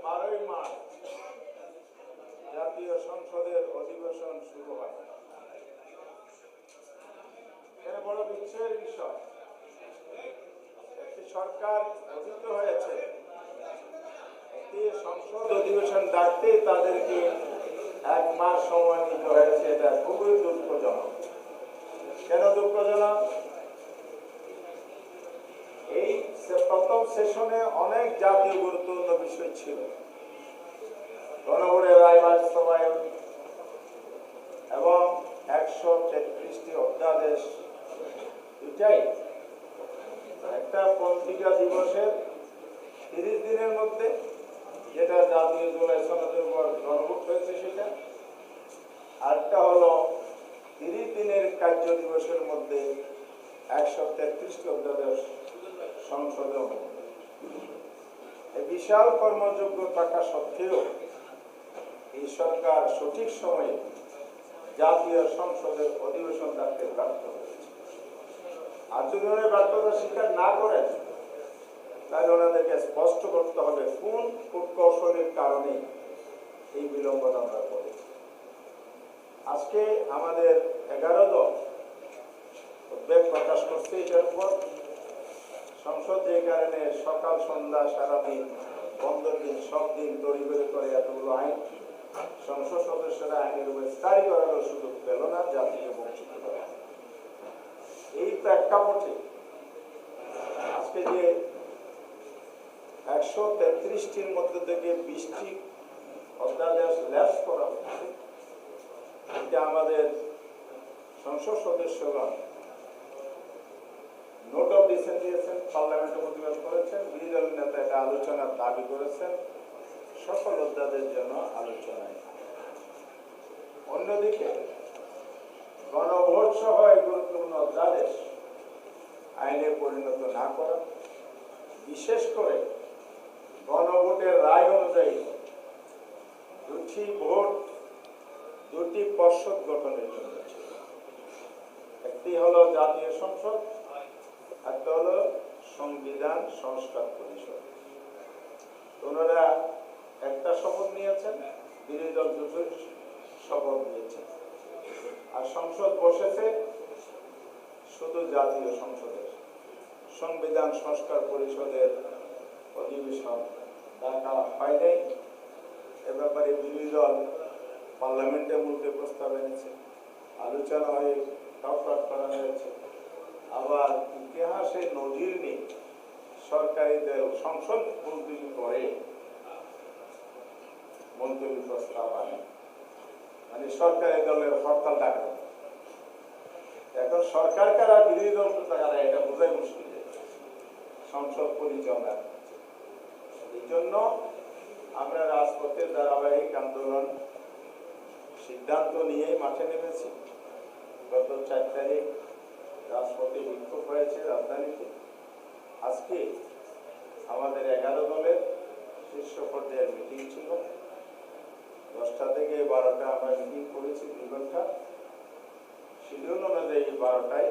12ই March জাতীয় সংসদের অধিবেশন শুরু হয়। এখানে বড় বিস্ময়ের বিষয়, একটি সরকার গঠিত হয়েছে, একটি সংসদ অধিবেশন ডাকতে তাদেরকে 1 মাস সময় নিতে হয়েছে। এটা খুবই দুঃখজনক। কেন দুঃখজনক? এই প্রথম সেশনে অনেক জাতীয় গুরুত্বপূর্ণ বিষয় ছিল। গণভোটের রায় বাস্তবায়ন এবং 133টি অধ্যাদেশ, দুটাই একটা পত্রিকা দিবসের 30 দিনের মধ্যে, যেটা জাতীয় জুলাই সনদের উপর গণভোট হয়েছে সেটা, আরটা হলো 30 দিনের কার্য দিবসের মধ্যে 133টি অধ্যাদেশ সংশোধন। এই বিশাল কর্মযোগ্য থাকা সত্ত্বেও এই সরকার সঠিক সময়ে জাতীয় সংসদের অধিবেশন ডাকতে ব্যর্থ হয়েছে। আর যদি ওনারা ব্যর্থতা স্বীকার না করেন, তাহলে ওনাদেরকে স্পষ্ট করতে হবে কোন কূটকৌশলের কারণে এই বিলম্বন আমরা করেছি। আজকে আমাদের 11 দল উদ্বেগ প্রকাশ করছে এটার উপর। সংসদ যে কারণে সকাল সন্ধ্যা সারাদিন, বন্ধের দিন, সব দিন তড়িঘড়ি করে এতগুলো আইন, সংসদ সদস্যরা আইনের উপর স্টাডি করারও সুযোগ পেল না, জাতিকে বঞ্চিত করা। এই প্রেক্ষাপটে আজকে যে 133টির মধ্যে থেকে 20টি অধ্যাদেশ ল্যাপস করা হচ্ছে, এটা আমাদের সংসদ সদস্যগণ নোট অফ ডিসেন্ট দিয়েছেন, পার্লামেন্টে প্রতিবাদ করেছেন, বিরোধী দলের নেতা এটা আলোচনার দাবি করেছেন, সকল অধ্যাদেশের জন্য আলোচনায়। অন্যদিকে গণভোট সহ এই গুরুত্বপূর্ণ অধ্যাদেশ আইনে পরিণত না করা, বিশেষ করে গণভোটের রায় অনুযায়ী 2টি ভোট 2টি পর্ষদ গঠনের জন্য ছিল। একটি হলো জাতীয় সংসদ, একটা হলো সংবিধান সংস্কার পরিষদ। ওনারা একটা শপথ নিয়েছেন, বিরোধী দল 2টি শপথ নিয়েছেন। আর সংসদ বসেছে শুধু জাতীয় সংসদের, সংবিধান সংস্কার পরিষদের অধিবেশন ডাকা হয় নাই। এ ব্যাপারে বিরোধী দল পার্লামেন্টের মধ্যে প্রস্তাব এনেছে, আলোচনা হয়ে কাউফাট করা হয়েছে। আবার ইতিহাসে নজির নেই সরকারি দল সংসদ মুলতবি করে মন্তব্য প্রস্তাব আনে, মানে সরকারি দলের হরতাল ডাকা। এখন সরকার কারা, বিরোধী দল কারা, এটা বোঝাই মুশকিল সংসদ পরিচালনা। এই জন্য আমরা রাজপথের ধারাবাহিক আন্দোলন সিদ্ধান্ত নিয়ে মাঠে নেমেছি। গত 4 তারিখ রাজপথে বিক্ষোভ হয়েছে রাজধানীতে। আজকে আমাদের 11 দলের শীর্ষ পর্যায়ের মিটিং ছিল। 10টা থেকে 12টা আমরা মিটিং করেছি, 2 ঘন্টা। শিডিউল অনুযায়ী 12টায়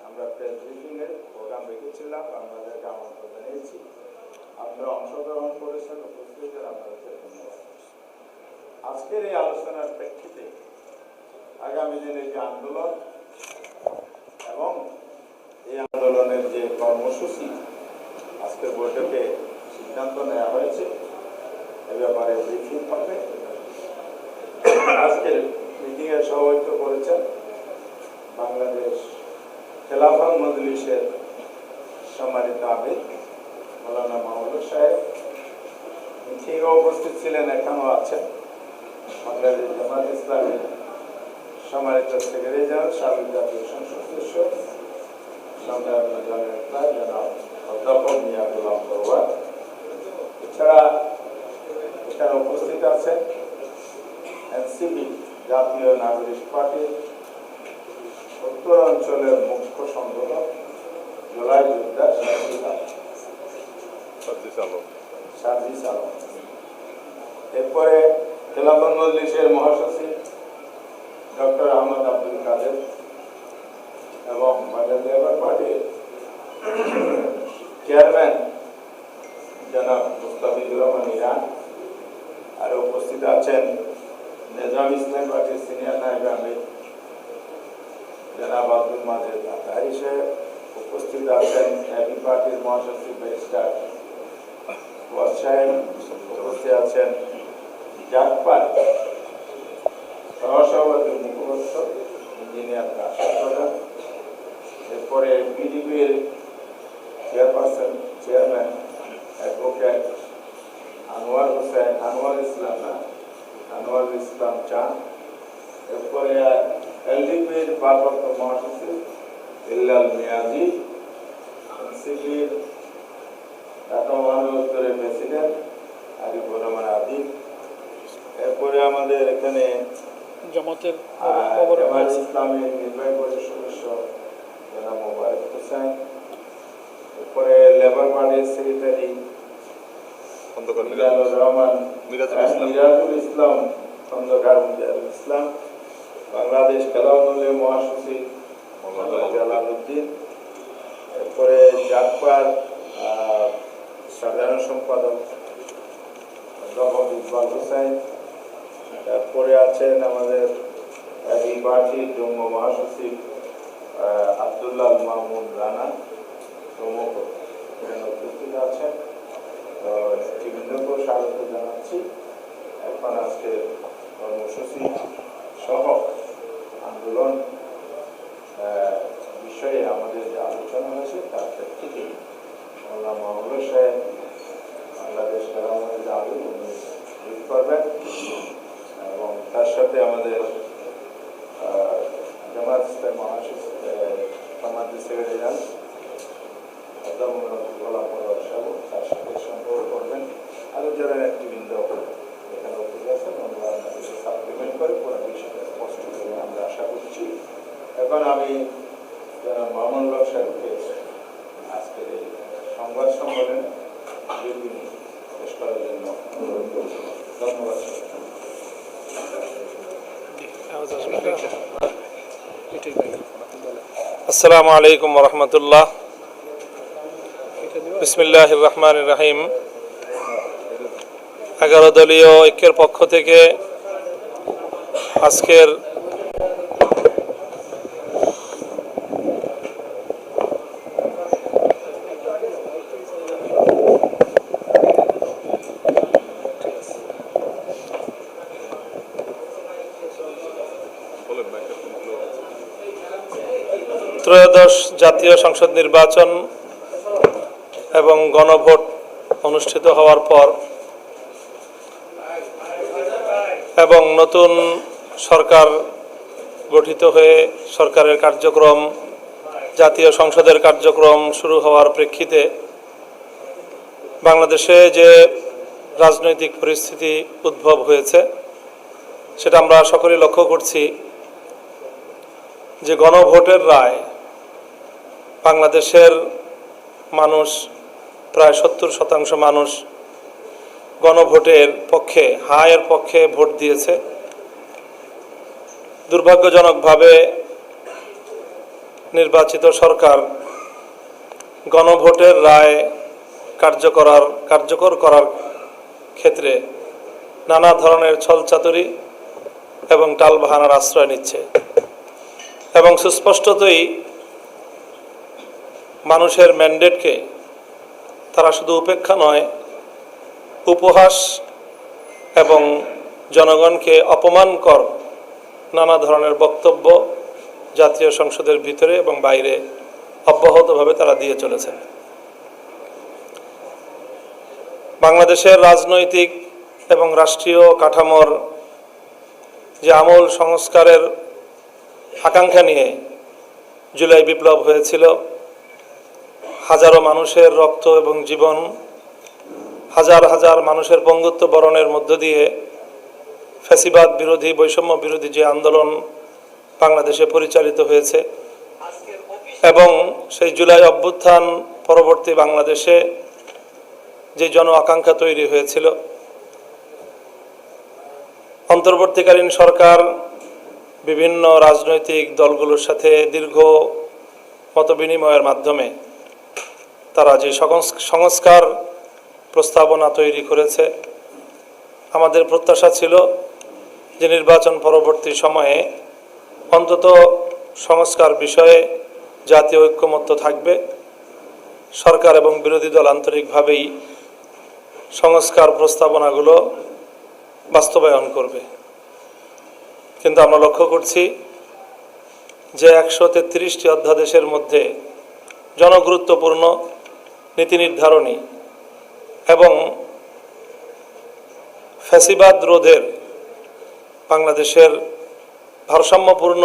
আমরা প্রেস ব্রিফিং এর প্রোগ্রাম রেখেছিলাম, আপনাদেরকে আমন্ত্রণ জানিয়েছি। আপনারা অংশগ্রহণ করেছেন, উপস্থিত আপনাদের ধন্যবাদ। আজকের এই আলোচনার প্রেক্ষিতে আগামী দিনের যে আন্দোলন এবং এই আন্দোলনের যে কর্মসূচি আজকের বৈঠকে সিদ্ধান্ত নেওয়া হয়েছে, এ ব্যাপারে ব্রিফিং হবে। আজকের মিটিংয়ে সভাপতিত্ব করেছেন বাংলাদেশ খেলাফত মজলিসের সম্মানিত আমির মৌলানা মাহমুদুর সাহেব। মিটিংয়ে উপস্থিত ছিলেন, এখনও আছেন বাংলাদেশ জামাত ইসলামের সম্মানিত সেক্রেটারি জেনারেল, সাবেক জাতীয় সংসদ সদস্য সংগ্রামী জননেতা জনাব অধ্যাপক মিয়া গোলাম পরওয়ার। এছাড়া এখানে উপস্থিত আছেন এনসিপি জাতীয় নাগরিক পার্টির উত্তর অঞ্চলের মুখ্য সংগঠক জুলাই যোদ্ধা সার্জিস আলম। এরপরে খেলাফত মজলিসের মহাসচিব ডক্টর আহমদ আব্দুল কাদের এবং বাংলাদেশ লেবার পার্টির চেয়ারম্যান জনাব মুস্তাফিজুর রহমান ইরান, আর উপস্থিত আছেন নিজাম ইসলাম পার্টির সিনিয়র নায়েব আমির জনাব আব্দুল মাজেদ আতাহারি সাহেব, উপস্থিত আছেন এবি পার্টির মহাসচিব ব্যারিস্টার ওয়াজ সাহেব, উপস্থিত আছেন জাকপার সহসভাপতি মুখপাত্র ইঞ্জিনিয়ার কাশিম প্রধান, এরপরে পিডিপির চেয়ারপারসন চেয়ারম্যান অ্যাডভোকেট আনোয়ার ইসলাম চান, এরপরে এলডিপির ভারপ্রাপ্ত মহাসচিব ইল্লাল মিয়াজি, এনসিপির ঢাকা মহানগরের প্রেসিডেন্ট আরিফুর রহমান আদিব, এরপরে আমাদের এখানে জামাতের জামায়াত ইসলামের নির্বাহী পরিষদ সদস্য জনাব মোবারক হোসেন, এরপরে লেবার পার্টির সেক্রেটারি মিরাজুল ইসলাম খন্দকার মিরাজুল ইসলাম, বাংলাদেশ খেলাধুলা দলের মহাসচিব জালালউদ্দিন, এরপরে জাকপার সাধারণ সম্পাদক অধ্যাপক ইকবাল হোসেন, তারপরে আছেন আমাদের এই পার্টির যুগ্ম মহাসচিব আব্দুল্লাহ মামুন রানা প্রমুখ এখানে উপস্থিত আছেন। নেতৃবৃন্দকে স্বাগত জানাচ্ছি। এখন আজকে কর্মসূচি সহ আন্দোলন বিষয়ে আমাদের যে আলোচনা হয়েছে তার প্রেক্ষিতে মোল্লা মাহবুব সাহেব বাংলাদেশ খেলাধুলার যে আন্দোলন করবেন এবং তার সাথে আমাদের জামাত ইসলাম মহাসচিব জামাতের সেক্রেটারি তার সাথে সম্পর্ক করবেন। আরো যারা নেতৃবৃন্দ এখানে উপস্থিত আছেন আমরা আপনাদেরকে সাপ্লিমেন্ট করে পুরো বিষয়টা স্পষ্ট করে আমরা আশা করছি। এখন আমি যারা মামুন হক সাহেবকে আজকের এই সংবাদ সম্মেলনে পেশ করার জন্য অনুরোধ করছি। ধন্যবাদ। আসসালামু আলাইকুম ওয়া রাহমাতুল্লাহ। বিসমিল্লাহির রহমানির রহিম। 11 দলীয় ঐক্যের পক্ষ থেকে আজকের ত্রয়োদশ জাতীয় সংসদ নির্বাচন এবং গণভোট অনুষ্ঠিত হওয়ার পর এবং নতুন সরকার গঠিত হয়ে সরকারের কার্যক্রম জাতীয় সংসদের কার্যক্রম শুরু হওয়ার প্রেক্ষিতে বাংলাদেশে যে রাজনৈতিক পরিস্থিতি উদ্ভব হয়েছে সেটা আমরা সকলেই লক্ষ্য করছি যে গণভোটের রায় বাংলাদেশের মানুষ প্রায় 70% মানুষ গণভোটের পক্ষে হায়ের পক্ষে ভোট দিয়েছে। দুর্ভাগ্যজনকভাবে নির্বাচিত সরকার গণভোটের রায় কার্যকর করার ক্ষেত্রে নানা ধরনের ছলচাতুরি এবং টালবাহানার আশ্রয় নিচ্ছে এবং সুস্পষ্টতই মানুষের ম্যান্ডেটকে তারা শুধু উপেক্ষা নয় উপহাস এবং জনগণকে অপমানকর নানা ধরনের বক্তব্য জাতীয় সংসদের ভিতরে এবং বাইরে অব্যাহতভাবে তারা দিয়ে চলেছেন। বাংলাদেশের রাজনৈতিক এবং রাষ্ট্রীয় কাঠামোর যে আমূল সংস্কারের আকাঙ্ক্ষা নিয়ে জুলাই বিপ্লব হয়েছিল, হাজারো মানুষের রক্ত এবং জীবন, হাজার হাজার মানুষের পঙ্গুত্ব বরণের মধ্য দিয়ে ফ্যাসিবাদ বিরোধী বৈষম্য বিরোধী যে আন্দোলন বাংলাদেশে পরিচালিত হয়েছে এবং সেই জুলাই অভ্যুত্থান পরবর্তী বাংলাদেশে যে জন আকাঙ্ক্ষা তৈরি হয়েছিল, অন্তর্বর্তীকালীন সরকার বিভিন্ন রাজনৈতিক দলগুলোর সাথে দীর্ঘ মতবিনিময়ের মাধ্যমে তারা যে সংস্কার প্রস্তাবনা তৈরি করেছে। আমাদের প্রত্যাশা ছিল যে নির্বাচন পরবর্তী সময়ে অন্তত সংস্কার বিষয়ে জাতীয় ঐক্যমত্য থাকবে, সরকার এবং বিরোধী দল আন্তরিকভাবেই সংস্কার প্রস্তাবনাগুলো বাস্তবায়ন করবে। কিন্তু আমরা লক্ষ্য করছি যে 133টি অধ্যাদেশের মধ্যে জনগুরুত্বপূর্ণ নীতি নির্ধারণী এবং ফ্যাসিবাদ রোধের বাংলাদেশের ভারসাম্যপূর্ণ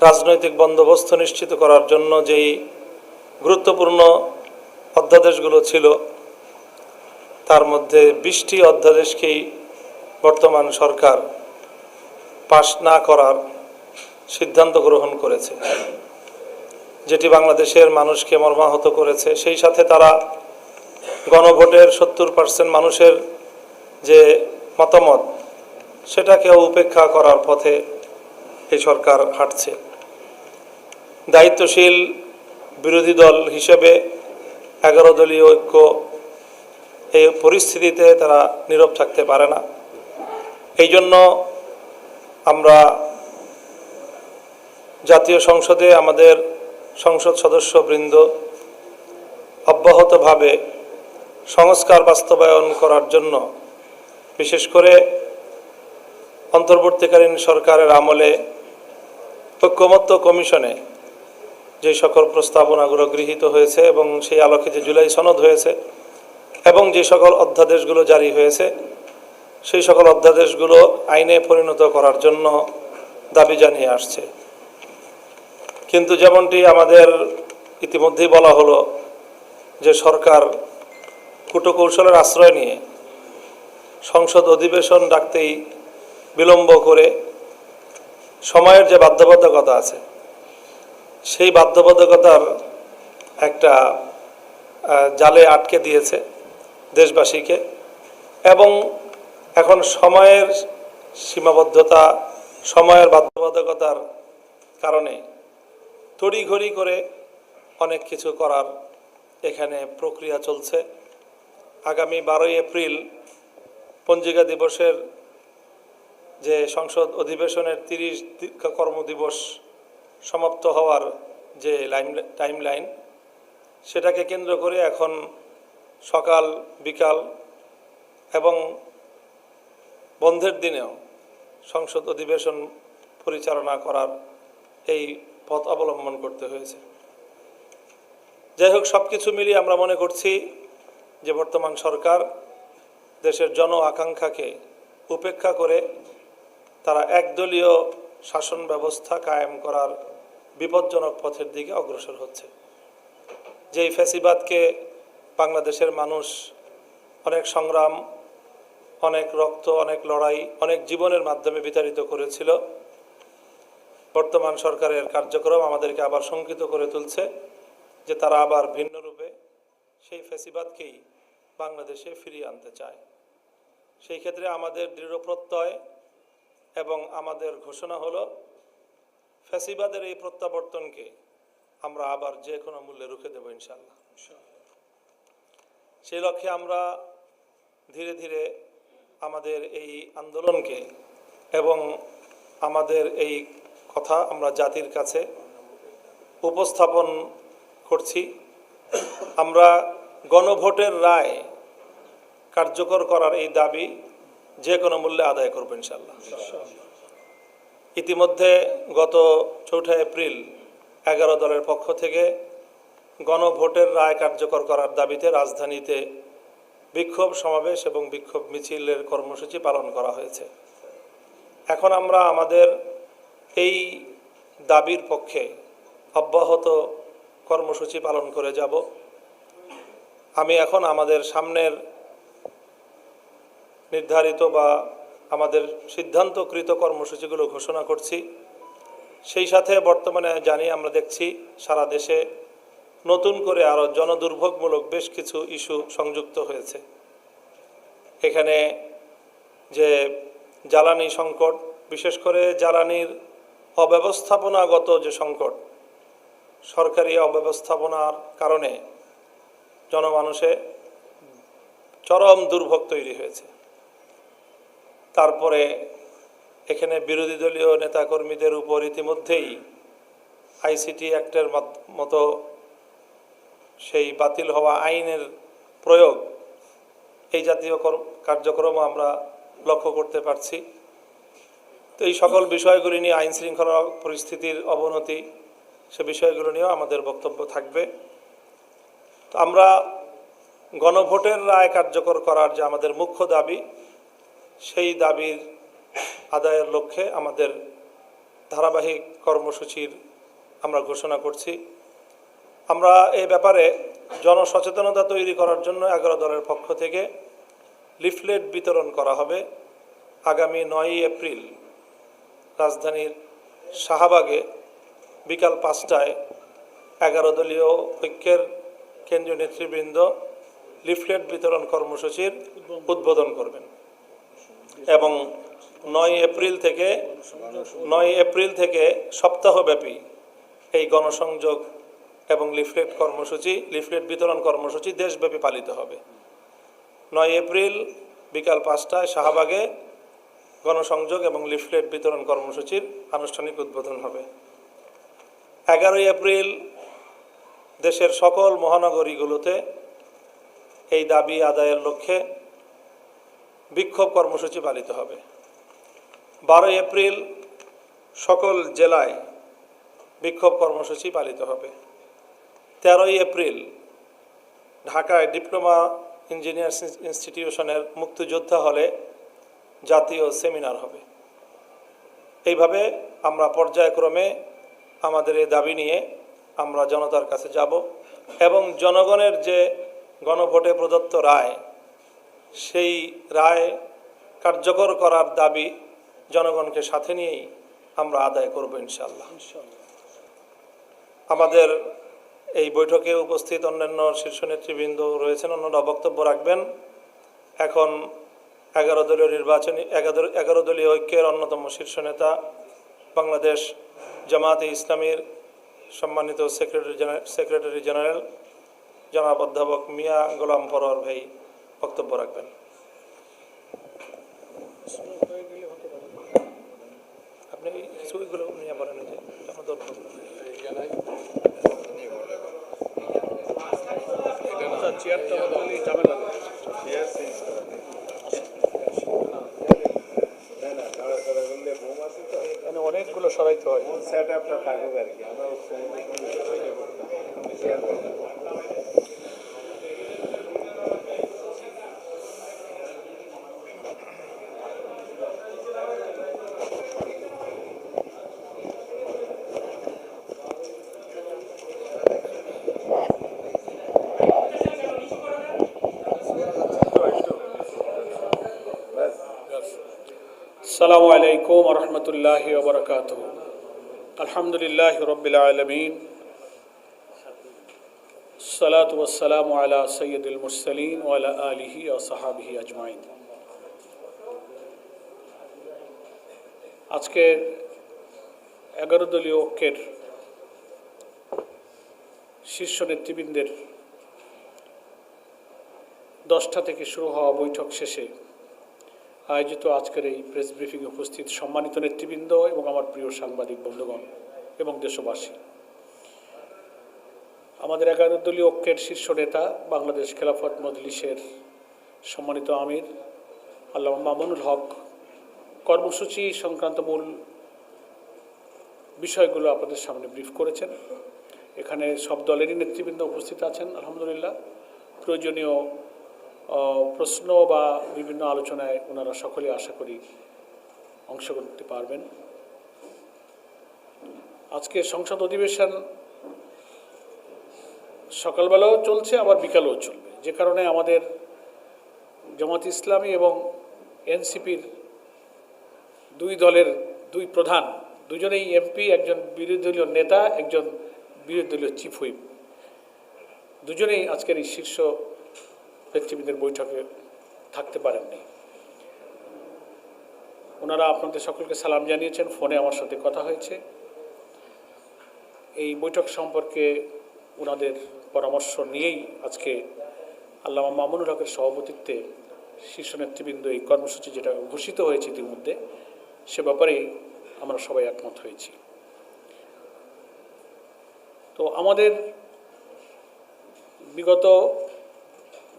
রাজনৈতিক বন্দোবস্ত নিশ্চিত করার জন্য যেই গুরুত্বপূর্ণ অধ্যাদেশগুলো ছিল তার মধ্যে 20টি অধ্যাদেশকেই বর্তমান সরকার পাশ না করার সিদ্ধান্ত গ্রহণ করেছে, যেটি বাংলাদেশের মানুষকে মর্মাহত করেছে। সেই সাথে তারা গণভোটের 70% মানুষের যে মতামত সেটাকেও উপেক্ষা করার পথে এই সরকার হাঁটছে। দায়িত্বশীল বিরোধী দল হিসেবে 11 দলীয় ঐক্য এই পরিস্থিতিতে তারা নীরব থাকতে পারে না। এই জন্য আমরা জাতীয় সংসদে আমাদের সংসদ সদস্যবৃন্দ অব্যাহতভাবে সংস্কার বাস্তবায়ন করার জন্য, বিশেষ করে অন্তর্বর্তীকালীন সরকারের আমলে ঐক্যমত্য কমিশনে যে সকল প্রস্তাবনাগুলো গৃহীত হয়েছে এবং সেই আলোকে যে জুলাই সনদ হয়েছে এবং যে সকল অধ্যাদেশগুলো জারি হয়েছে সেই সকল অধ্যাদেশগুলো আইনে পরিণত করার জন্য দাবি জানিয়ে আসছে। কিন্তু যেমনটি আমাদের ইতিমধ্যেই বলা হলো যে সরকার কূটকৌশলের আশ্রয় নিয়ে সংসদ অধিবেশন ডাকতেই বিলম্ব করে সময়ের যে বাধ্যবাধকতা আছে সেই বাধ্যবাধকতার একটা জালে আটকে দিয়েছে দেশবাসীকে, এবং এখন সময়ের সীমাবদ্ধতা, সময়ের বাধ্যবাধকতার কারণে তড়িঘড়ি করে অনেক কিছু করার এখানে প্রক্রিয়া চলছে। আগামী 12ই এপ্রিল পঞ্জিকা দিবসের যে সংসদ অধিবেশনের 30 কর্মদিবস সমাপ্ত হওয়ার যে টাইমলাইন, সেটাকে কেন্দ্র করে এখন সকাল বিকাল এবং বন্ধের দিনেও সংসদ অধিবেশন পরিচালনা করার এই পথ অবলম্বন করতে হয়েছে। যাই হোক, সব কিছু মিলিয়ে আমরা মনে করছি যে বর্তমান সরকার দেশের জন আকাঙ্ক্ষাকে উপেক্ষা করে তারা একদলীয় শাসন ব্যবস্থা কায়েম করার বিপজ্জনক পথের দিকে অগ্রসর হচ্ছে। যেই ফ্যাসিবাদকে বাংলাদেশের মানুষ অনেক সংগ্রাম, অনেক রক্ত, অনেক লড়াই, অনেক জীবনের মাধ্যমে বিতাড়িত করেছিল, বর্তমান সরকারের কার্যক্রম আমাদেরকে আবার শঙ্কিত করে তুলছে যে তারা আবার ভিন্ন রূপে সেই ফ্যাসিবাদকেই বাংলাদেশে ফিরিয়ে আনতে চায়। সেই ক্ষেত্রে আমাদের দৃঢ় প্রত্যয় এবং আমাদের ঘোষণা হলো ফ্যাসিবাদের এই প্রত্যাবর্তনকে আমরা আবার যে কোনো মূল্যে রুখে দেব ইনশাআল্লাহ। সেই লক্ষ্যে আমরা ধীরে ধীরে আমাদের এই আন্দোলনকে এবং আমাদের এই কথা আমরা জাতির কাছে উপস্থাপন করছি। আমরা গণভোটের রায় কার্যকর করার এই দাবি যে কোনো মূল্যে আদায় করব ইনশাআল্লাহ। ইতিমধ্যে গত 4 এপ্রিল 11 দলের পক্ষ থেকে গণভোটের রায় কার্যকর করার দাবিতে রাজধানীতে বিক্ষোভ সমাবেশ এবং বিক্ষোভ মিছিলের কর্মসূচি পালন করা হয়েছে। এখন আমরা আমাদের এই দাবির পক্ষে অব্যাহত কর্মসূচি পালন করে যাব। আমি এখন আমাদের সামনের নির্ধারিত বা আমাদের সিদ্ধান্তকৃত কর্মসূচিগুলো ঘোষণা করছি। সেই সাথে বর্তমানে জানি আমরা দেখছি সারা দেশে নতুন করে আরও জনদুর্ভোগমূলক বেশ কিছু ইস্যু সংযুক্ত হয়েছে। এখানে যে জ্বালানি সংকট, বিশেষ করে জ্বালানির অব্যবস্থাপনাগত যে সংকট, সরকারি অব্যবস্থাপনার কারণে জনমানুষে চরম দুর্ভোগ তৈরি হয়েছে। তারপরে এখানে বিরোধী দলীয় নেতাকর্মীদের উপর ইতিমধ্যেই আইসিটি অ্যাক্টের মতো সেই বাতিল হওয়া আইনের প্রয়োগ, এই জাতীয় কার্যক্রমও আমরা লক্ষ্য করতে পারছি। তো এই সকল বিষয়গুলি নিয়ে আইন শৃঙ্খলা পরিস্থিতির অবনতি, সে বিষয়গুলো নিয়েও আমাদের বক্তব্য থাকবে। তো আমরা গণভোটের রায় কার্যকর করার যে আমাদের মুখ্য দাবি, সেই দাবির আদায়ের লক্ষ্যে আমাদের ধারাবাহিক কর্মসূচির আমরা ঘোষণা করছি। আমরা এই ব্যাপারে জনসচেতনতা তৈরি করার জন্য 11 দলের পক্ষ থেকে লিফলেট বিতরণ করা হবে। আগামী 9 এপ্রিল রাজধানীর শাহবাগে বিকাল 5টায় 11 দলীয় ঐক্যের কেন্দ্রীয় নেতৃবৃন্দ লিফলেট বিতরণ কর্মসূচির উদ্বোধন করবেন এবং 9 এপ্রিল থেকে সপ্তাহব্যাপী এই গণসংযোগ এবং লিফলেট বিতরণ কর্মসূচি দেশব্যাপী পালিত হবে। 9 এপ্রিল বিকাল 5টায় শাহবাগে গণসংযোগ এবং লিফলেট বিতরণ কর্মসূচির আনুষ্ঠানিক উদ্বোধন হবে। 11 এপ্রিল দেশের সকল মহানগরীগুলোতে এই দাবি আদায়ের লক্ষ্যে বিক্ষোভ কর্মসূচি পালিত হবে। 12 এপ্রিল সকল জেলায় বিক্ষোভ কর্মসূচি পালিত হবে। 13 এপ্রিল ঢাকায় ডিপ্লোমা ইঞ্জিনিয়ার্স ইনস্টিটিউশনের মুক্তিযোদ্ধা হলে জাতীয় সেমিনার হবে। এইভাবে আমরা পর্যায়ক্রমে আমাদের এই দাবি নিয়ে আমরা জনতার কাছে যাব এবং জনগণের যে গণভোটে প্রদত্ত রায়, সেই রায় কার্যকর করার দাবি জনগণকে সাথে নিয়েই আমরা আদায় করব ইনশাআল্লাহ। আমাদের এই বৈঠকে উপস্থিত অন্যান্য শীর্ষ নেতৃবৃন্দ রয়েছেন, অন্যরা বক্তব্য রাখবেন। এখন 11 দলীয় ঐক্যের অন্যতম শীর্ষ নেতা বাংলাদেশ জামায়াতে ইসলামীর সম্মানিত সেক্রেটারি জেনারেল জনাব অধ্যাপক মিয়া গোলাম পরোয়ার ভাই বক্তব্য রাখবেন। আপনি ছবিগুলো নিয়ে বলেন যে অনেকগুলো সরাইতে হয়, সেট আপটা থাকুক আর কি। আসসালামু আলাইকুম ওয়া রাহমাতুল্লাহি ওয়া বারাকাতুহু। আলহামদুলিল্লাহি রাব্বিল আলামিন, সালাতু ওয়াস সালামু আলা সাইয়্যিদিল মুরসালিন ওয়া আলা আলিহি ওয়া সাহবিহি আজমাইন। আজকে 11 দলীয় ঐক্যের শীর্ষ নেতৃবৃন্দের 10টা থেকে শুরু হওয়া বৈঠক শেষে আয়োজিত আজকের এই প্রেস ব্রিফিংয়ে উপস্থিত সম্মানিত নেতৃবৃন্দ এবং আমার প্রিয় সাংবাদিক বন্ধুগণ এবং দেশবাসী, আমাদের 11 দলীয় ঐক্যের শীর্ষ নেতা বাংলাদেশ খেলাফত মজলিসের সম্মানিত আমির আল্লামা মামুনুল হক কর্মসূচি সংক্রান্ত মূল বিষয়গুলো আপনাদের সামনে ব্রিফ করেছেন। এখানে সব দলেরই নেতৃবৃন্দ উপস্থিত আছেন আলহামদুলিল্লাহ। প্রয়োজনীয় প্রশ্ন বা বিভিন্ন আলোচনায় ওনারা সকলে আশা করি অংশ করতে পারবেন। আজকে সংসদ অধিবেশন সকালবেলাও চলছে, আবার বিকালেও চলবে, যে কারণে আমাদের জামাত ইসলামী এবং এনসিপির দুই দলের দুই প্রধান, দুজনেই এমপি, একজন বিরোধী দলীয় নেতা, একজন বিরোধী দলীয় চিফ হুইপ, দুজনেই আজকের এই শীর্ষ নেতৃবৃন্দের বৈঠকে থাকতে পারেননি। ওনারা আপনাদের সকলকে সালাম জানিয়েছেন, ফোনে আমার সাথে কথা হয়েছে। এই বৈঠক সম্পর্কে ওনাদের পরামর্শ নিয়েই আজকে আল্লামা মামুনুল হকের সভাপতিত্বে শীর্ষ নেতৃবৃন্দ এই কর্মসূচি যেটা ঘোষিত হয়েছে ইতিমধ্যে, সে ব্যাপারে আমরা সবাই একমত হয়েছি। তো আমাদের বিগত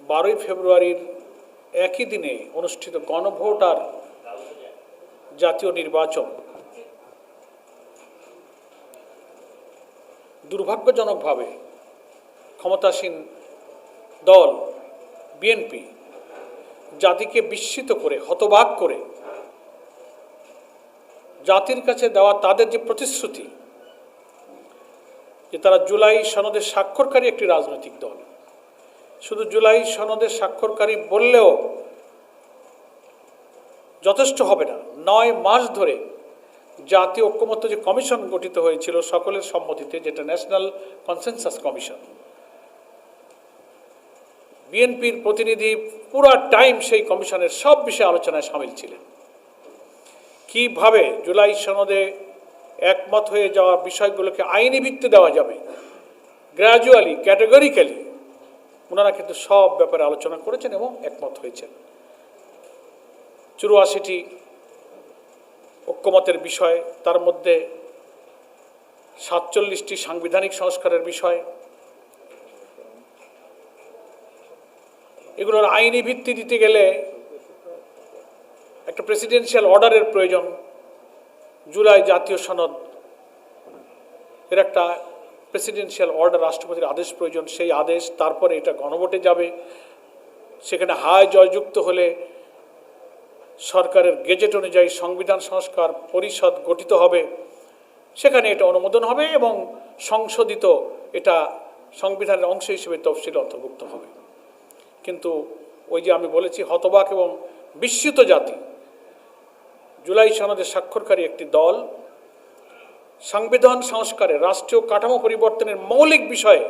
12ই ফেব্রুয়ারির একই দিনে অনুষ্ঠিত গণভোট আর জাতীয় নির্বাচন দুর্ভাগ্যজনকভাবে ক্ষমতাসীন দল বিএনপি জাতিকে বিস্মিত করে, হতবাক করে জাতির কাছে দেওয়া তাদের যে প্রতিশ্রুতি যে তারা জুলাই সনদে স্বাক্ষরকারী একটি রাজনৈতিক দল, শুধু জুলাই সনদে স্বাক্ষরকারী বললেও যথেষ্ট হবে না, 9 মাস ধরে জাতীয় ঐক্যমত্য যে কমিশন গঠিত হয়েছিল সকলের সম্মতিতে, যেটা ন্যাশনাল কনসেনসাস কমিশন, বিএনপির প্রতিনিধি পুরা টাইম সেই কমিশনের সব বিষয়ে আলোচনায় সামিল ছিলেন। কিভাবে জুলাই সনদে একমত হয়ে যাওয়া বিষয়গুলোকে আইনি ভিত্তি দেওয়া যাবে, গ্র্যাজুয়ালি, ক্যাটেগরিক্যালি, ওনারা কিন্তু সব ব্যাপারে আলোচনা করেছেন এবং একমত হয়েছেন। 84টি ঐক্যমতের বিষয়, তার মধ্যে 47টি সাংবিধানিক সংস্কারের বিষয়, এগুলোর আইনি ভিত্তি দিতে গেলে একটা প্রেসিডেন্সিয়াল অর্ডারের প্রয়োজন। জুলাই জাতীয় সনদ এর একটা প্রেসিডেন্সিয়াল অর্ডার, রাষ্ট্রপতির আদেশ প্রয়োজন। সেই আদেশ তারপরে এটা গণভোটে যাবে, সেখানে হায় জয়যুক্ত হলে সরকারের গেজেট অনুযায়ী সংবিধান সংস্কার পরিষদ গঠিত হবে, সেখানে এটা অনুমোদন হবে এবং সংশোধিত এটা সংবিধানের অংশ হিসেবে তফসিলে অন্তর্ভুক্ত হবে। কিন্তু ওই যে আমি বলেছি, হতবাক এবং বিস্মিত জাতি, জুলাই সনদে স্বাক্ষরকারী একটি দল সংবিধান সংস্কারে, রাষ্ট্রীয় কাঠামো পরিবর্তনের মৌলিক বিষয়ে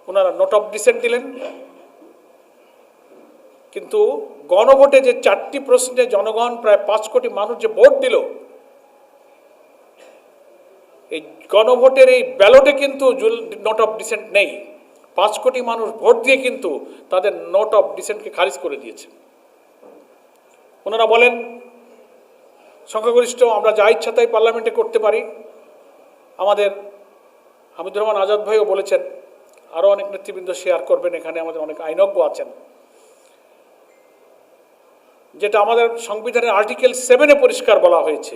ওনারা নোট অফ ডিসেন্ট দিলেন, কিন্তু গণভোটে যে 4টি প্রশ্নে জনগণ প্রায় 5 কোটি মানুষ যে ভোট দিল, এই গণভোটের এই ব্যালটে কিন্তু নোট অফ ডিসেন্ট নেই। 5 কোটি মানুষ ভোট দিয়ে কিন্তু তাদের নোট অফ ডিসেন্টকে খারিজ করে দিয়েছে। ওনারা বলেন সংখ্যাগরিষ্ঠ আমরা যা ইচ্ছা তাই পার্লামেন্টে করতে পারি। আমাদের হামিদুর রহমান আজাদ ভাইও বলেছেন, আরও অনেক নেতৃবৃন্দ শেয়ার করবেন, এখানে আমাদের অনেক আইনজ্ঞ আছেন, যেটা আমাদের সংবিধানের আর্টিকেল 7-এ পরিষ্কার বলা হয়েছে,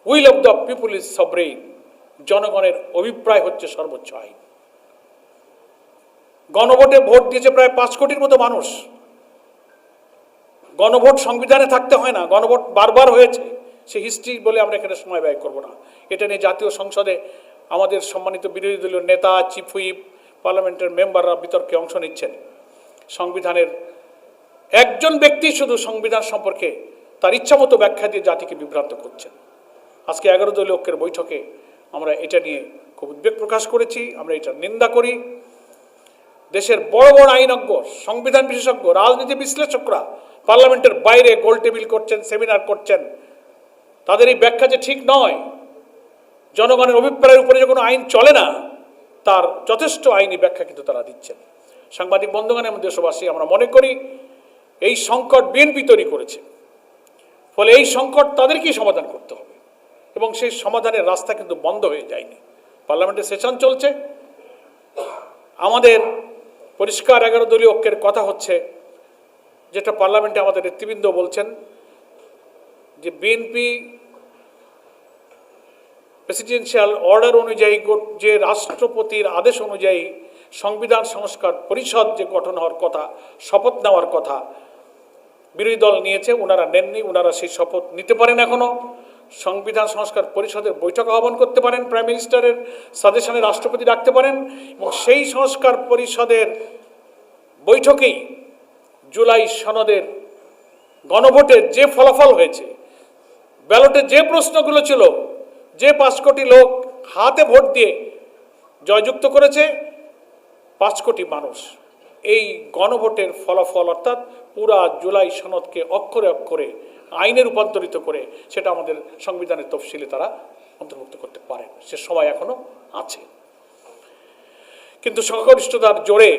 will of the people is sovereign, জনগণের অভিপ্রায় হচ্ছে সর্বোচ্চ আইন। গণভোটে ভোট দিয়েছে প্রায় 5 কোটির মতো মানুষ। গণভোট সংবিধানে থাকতে হয় না, গণভোট বারবার হয়েছে, সে হিস্ট্রি বলে আমরা এখানে সময় ব্যয় করব না। এটা নিয়ে জাতীয় সংসদে আমাদের সম্মানিত বিরোধী দলীয় নেতা, চিফ হুইপ, পার্লামেন্টের মেম্বাররা বিতর্কে অংশ নিচ্ছেন। সংবিধানের একজন ব্যক্তি শুধু সংবিধান সম্পর্কে তার ইচ্ছামতো ব্যাখ্যা দিয়ে জাতিকে বিভ্রান্ত করছেন। আজকে 11 দলীয় ঐক্যের বৈঠকে আমরা এটা নিয়ে খুব উদ্বেগ প্রকাশ করেছি, আমরা এটা নিন্দা করি। দেশের বড় বড় আইনজ্ঞ, সংবিধান বিশেষজ্ঞ, রাজনীতি বিশ্লেষকরা পার্লামেন্টের বাইরে গোল টেবিল করছেন, সেমিনার করছেন, তাদের এই ব্যাখ্যা যে ঠিক নয়, জনগণের অভিপ্রায়ের উপরে যে কোনো আইন চলে না, তার যথেষ্ট আইনি ব্যাখ্যা কিন্তু তারা দিচ্ছেন। সাংবাদিক বন্ধুগণ এবং দেশবাসী, আমরা মনে করি এই সংকট বিএনপি তৈরি করেছে, ফলে এই সংকট তাদেরকেই সমাধান করতে হবে এবং সেই সমাধানের রাস্তা কিন্তু বন্ধ হয়ে যায়নি। পার্লামেন্টের সেশন চলছে, আমাদের পরিষ্কার 11 দলীয় ঐক্যের কথা হচ্ছে, যেটা পার্লামেন্টে আমাদের নেতৃবৃন্দ বলছেন, যে বিএনপি প্রেসিডেন্সিয়াল অর্ডার অনুযায়ী, যে রাষ্ট্রপতির আদেশ অনুযায়ী সংবিধান সংস্কার পরিষদ যে গঠন হওয়ার কথা, শপথ নেওয়ার কথা বিরোধী দল নিয়েছে, ওনারা নেননি। ওনারা সেই শপথ নিতে পারেন, এখনো সংবিধান সংস্কার পরিষদের বৈঠক আহ্বান করতে পারেন, প্রাইম মিনিস্টারের সাজেশনে রাষ্ট্রপতি ডাকতে পারেন এবং সেই সংস্কার পরিষদের বৈঠকেই জুলাই সনদের গণভোটের যে ফলাফল হয়েছে, ব্যালটে যে প্রশ্নগুলো ছিল, যে 5 কোটি লোক হাতে ভোট দিয়ে জয়যুক্ত করেছে 5 কোটি মানুষ, এই গণভোটের ফলাফল অর্থাৎ পুরা জুলাই সনদকে অক্ষরে অক্ষরে আইনে রূপান্তরিত করে সেটা আমাদের সংবিধানের তফসিলে তারা অন্তর্ভুক্ত করতে পারেন। সে সময় এখনো আছে, কিন্তু সংখ্যাগরিষ্ঠতার জোরে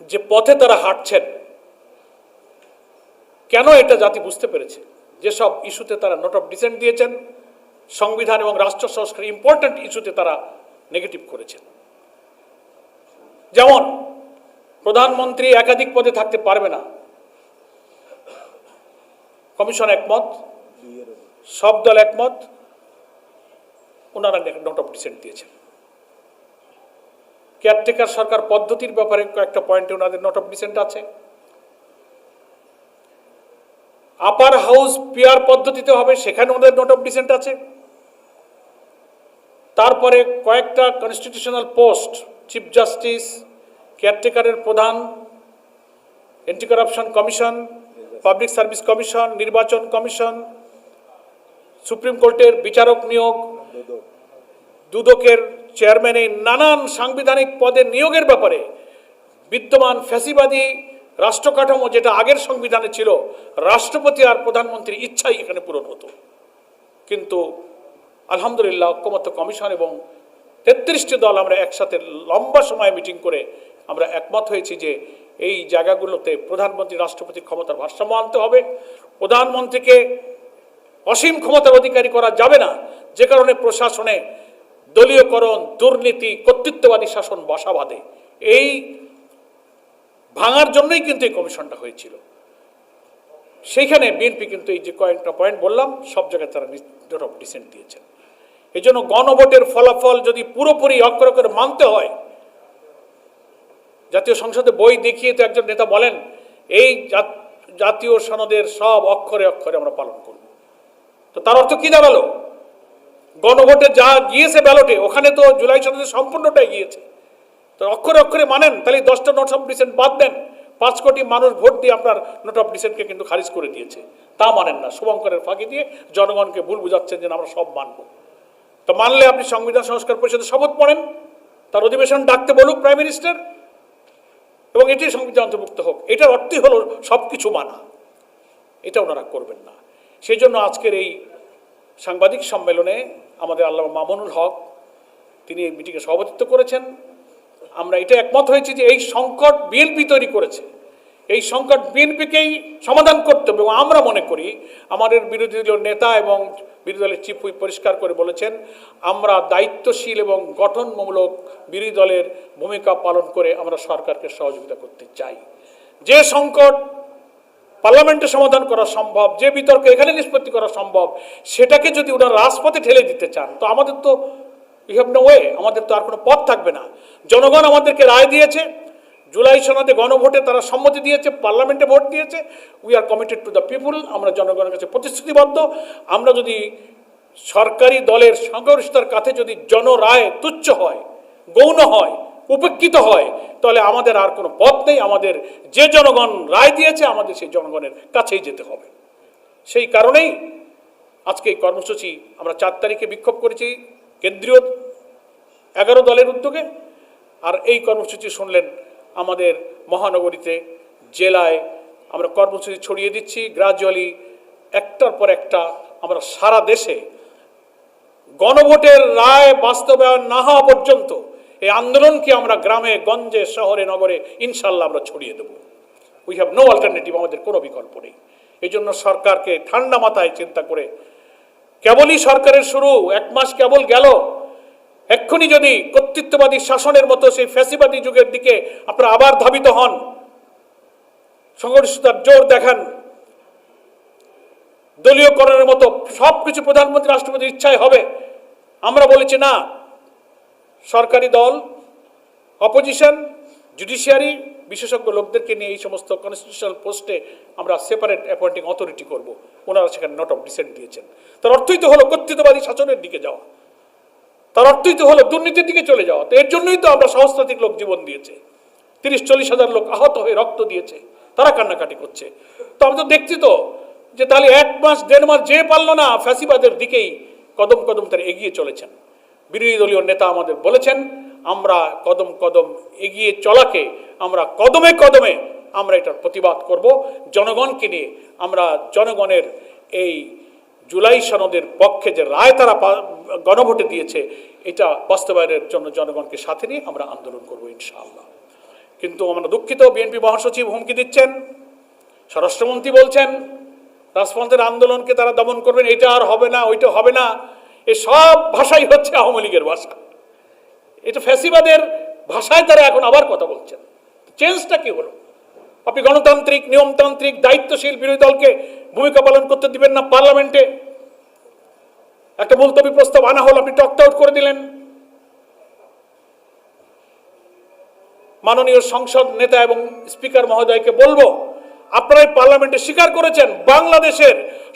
যে পথে তারা হাঁটছেন, কেন এটা জাতি বুঝতে পেরেছে। যেসব ইস্যুতে তারা নোট অফ ডিসেন্ট দিয়েছেন, সংবিধান এবং রাষ্ট্র সংস্কার ইম্পর্ট্যান্ট ইস্যুতে তারা নেগেটিভ করেছেন। যেমন প্রধানমন্ত্রী একাধিক পদে থাকতে পারবে না, কমিশন একমত, সব দল একমত, ওনারা নোট অফ ডিসেন্ট দিয়েছেন। কেয়ারটেকার সরকার পদ্ধতির ব্যাপারে কয়েকটা পয়েন্টে ওনাদের নোট অফ ডিসেন্ট আছে। আপার হাউস পিয়ার পদ্ধতিতে হবে, সেখানে ওনাদের নোট অফ ডিসেন্ট আছে। তারপরে কয়েকটা কনস্টিটিউশনাল পোস্ট, চিফ জাস্টিস, কেয়ারটেকারের প্রধান, anti corruption commission, public service commission, নির্বাচন কমিশন, সুপ্রিম কোর্টের বিচারক নিয়োগ, দুদকের চেয়ারম্যান, এই নানান সাংবিধানিক পদে নিয়োগের ব্যাপারে বিদ্যমান ফ্যাসিবাদী রাষ্ট্র কাঠামো যেটা আগের সংবিধানে ছিল, রাষ্ট্রপতি আর প্রধানমন্ত্রীর ইচ্ছাই এখানে পূরণ হতো। কিন্তু আলহামদুলিল্লাহ ঐক্যমত্য কমিশন এবং 33টি দল আমরা একসাথে লম্বা সময় মিটিং করে আমরা একমত হয়েছি যে এই জায়গাগুলোতে প্রধানমন্ত্রী রাষ্ট্রপতির ক্ষমতার ভারসাম্য আনতে হবে। প্রধানমন্ত্রীকে অসীম ক্ষমতার অধিকারী করা যাবে না, যে কারণে প্রশাসনে দলীয়করণ, দুর্নীতি, কর্তৃত্ববাদী শাসন বাসা বাঁধে। এই ভাঙার জন্যই কিন্তু এই কমিশনটা হয়েছিল। সেইখানে বিএনপি কিন্তু এই যে কয়েকটা পয়েন্ট বললাম, সব জায়গায় তারা নোট অফ ডিসেন্ট দিয়েছেন। এই জন্য গণভোটের ফলাফল যদি পুরোপুরি অক্ষরে অক্ষরে মানতে হয়, জাতীয় সংসদে বই দেখিয়ে তো একজন নেতা বলেন এই জাতীয় সনদের সব অক্ষরে অক্ষরে আমরা পালন করব। তো তার অর্থ কি দাঁড়ালো? গণভোটে যা গিয়েছে ব্যালটে, ওখানে তো জুলাই সনদের সম্পূর্ণটাই গিয়েছে। তো অক্ষরে অক্ষরে মানেন, তাহলে 10টা নোট অফ ডিসেন্ট বাদ দেন। 5 কোটি মানুষ ভোট দিয়ে আপনার নোট অফ ডিসেন্টকে কিন্তু খারিজ করে দিয়েছে, তা মানেন না। শুভঙ্করের ফাঁকি দিয়ে জনগণকে ভুল বুঝাচ্ছেন যে আমরা সব মানব। তো মানলে আপনি সংবিধান সংস্কার পরিষদে শপথ পড়েন, তার অধিবেশন ডাকতে বলুক প্রাইম মিনিস্টার, এবং এটি সংবিধান অন্তর্ভুক্ত হোক। এটার অর্থই হলো সব কিছু মানা। এটা ওনারা করবেন না। সেই জন্য আজকের এই সাংবাদিক সম্মেলনে আমাদের আল্লামা মামুনুল হক তিনি এই মিটিংয়ে সভাপতিত্ব করেছেন। আমরা এটা একমত হয়েছি যে এই সংকট বিএনপি তৈরি করেছে, এই সংকট বিএনপিকেই সমাধান করতে হবে। এবং আমরা মনে করি আমাদের বিরোধী দলীয় নেতা এবং বিরোধী দলের চিফ হুইপ পরিষ্কার করে বলেছেন, আমরা দায়িত্বশীল এবং গঠনমূলক বিরোধী দলের ভূমিকা পালন করে আমরা সরকারকে সহযোগিতা করতে চাই। যে সংকট পার্লামেন্টে সমাধান করা সম্ভব, যে বিতর্ক এখানে নিষ্পত্তি করা সম্ভব, সেটাকে যদি ওনারা রাজপথে ঠেলে দিতে চান, তো আমাদের তো উই হ্যাভ নো ওয়ে, আমাদের তো আর কোনো পথ থাকবে না। জনগণ আমাদেরকে রায় দিয়েছে, জুলাই সনদে গণভোটে তারা সম্মতি দিয়েছে, পার্লামেন্টে ভোট দিয়েছে। We are committed to the people, আমরা জনগণের কাছে প্রতিশ্রুতিবদ্ধ। আমরা যদি সরকারি দলের সংখ্যাগরিষ্ঠতার কাছে যদি জনরায় তুচ্ছ হয়, গৌণ হয়, উপেক্ষিত হয়, তাহলে আমাদের আর কোনো পথ নেই। আমাদের যে জনগণ রায় দিয়েছে, আমাদের সেই জনগণের কাছেই যেতে হবে। সেই কারণেই আজকে এই কর্মসূচি আমরা 4 তারিখে বিক্ষোভ করেছি কেন্দ্রীয় 11 দলের উদ্যোগে। আর এই কর্মসূচি শুনলেন আমাদের মহানগরীতে, জেলায় আমরা কর্মসূচি ছড়িয়ে দিচ্ছি। গ্রাজুয়ালি একটার পর একটা আমরা সারা দেশে গণভোটের রায় বাস্তবায়ন না হওয়া পর্যন্ত এই আন্দোলনকে আমরা গ্রামে গঞ্জে শহরে নগরে ইনশাল্লাহ আমরা ছড়িয়ে দেব। উই হ্যাভ নো অল্টারনেটিভ, আমাদের কোনো বিকল্প নেই। এই জন্য সরকারকে ঠান্ডা মাথায় চিন্তা করে, কেবলই সরকারের শুরু, 1 মাস কেবল গেল, এক্ষুনি যদি কর্তৃত্ববাদী শাসনের মতো সেই ফ্যাসিবাদী যুগের দিকে আপনারা আবার ধাবিত হন, সংগঠিতার জোর দেখান, দলীয়করণের মতো সবকিছু প্রধানমন্ত্রী রাষ্ট্রপতির ইচ্ছায় হবে, আমরা বলেছি না। সরকারি দল, অপোজিশন, জুডিশিয়ারি, বিশেষজ্ঞ লোকদেরকে নিয়ে এই সমস্ত কনস্টিটিউশনাল পোস্টে আমরা সেপারেট অ্যাপয়েন্টিং অথরিটি করব। ওনারা সেখানে নোট অফ ডিসেন্ট দিয়েছেন। তার অর্থই তো হলো কর্তৃত্ববাদী শাসনের দিকে যাওয়া, তার অর্থই তো হলো দুর্নীতির দিকে চলে যাওয়া। তো এর জন্যই তো আমরা সহস্রাধিক লোক জীবন দিয়েছে, 30-40 হাজার লোক আহত হয়ে রক্ত দিয়েছে, তারা কান্নাকাটি করছে। তো আমি তো দেখছি তো যে তাহলে 1 মাস 1.5 মাস যে পারলো না, ফ্যাসিবাদের দিকেই কদম কদম তারা এগিয়ে চলেছেন। বিরোধী দলীয় নেতা আমাদের বলেছেন, আমরা কদম কদম এগিয়ে চলাকে আমরা কদমে কদমে আমরা এটার প্রতিবাদ করব। জনগণকে নিয়ে আমরা জনগণের এই জুলাই সনদের পক্ষে যে রায় তারা গণভোটে দিয়েছে, এটা বাস্তবায়নের জন্য জনগণকে সাথে নিয়ে আমরা আন্দোলন করব ইনশাআল্লাহ। কিন্তু আমরা দুঃখিত, বিএনপি মহাসচিব হুমকি দিচ্ছেন, স্বরাষ্ট্রমন্ত্রী বলছেন রাজপন্থের আন্দোলনকে তারা দমন করবেন, এটা আর হবে না, ওইটা হবে না। এ সব ভাষাই হচ্ছে আওয়ামী লীগের ভাষা, এটা ফ্যাসিবাদের ভাষায় তারা এখন আবার কথা বলছেন। চেঞ্জটা কি হলো? আপনি গণতান্ত্রিক, নিয়মতান্ত্রিক, দায়িত্বশীল বিরোধী দলকে ভূমিকা পালন করতে দিবেন না। পার্লামেন্টে একটা মুলতবি প্রস্তাব আনা হল, আপনি টকড আউট করে দিলেন। মাননীয় সংসদ নেতা এবং স্পিকার মহোদয়কে বলবো, আপনারাই পার্লামেন্টে স্বীকার করেছেন বাংলাদেশের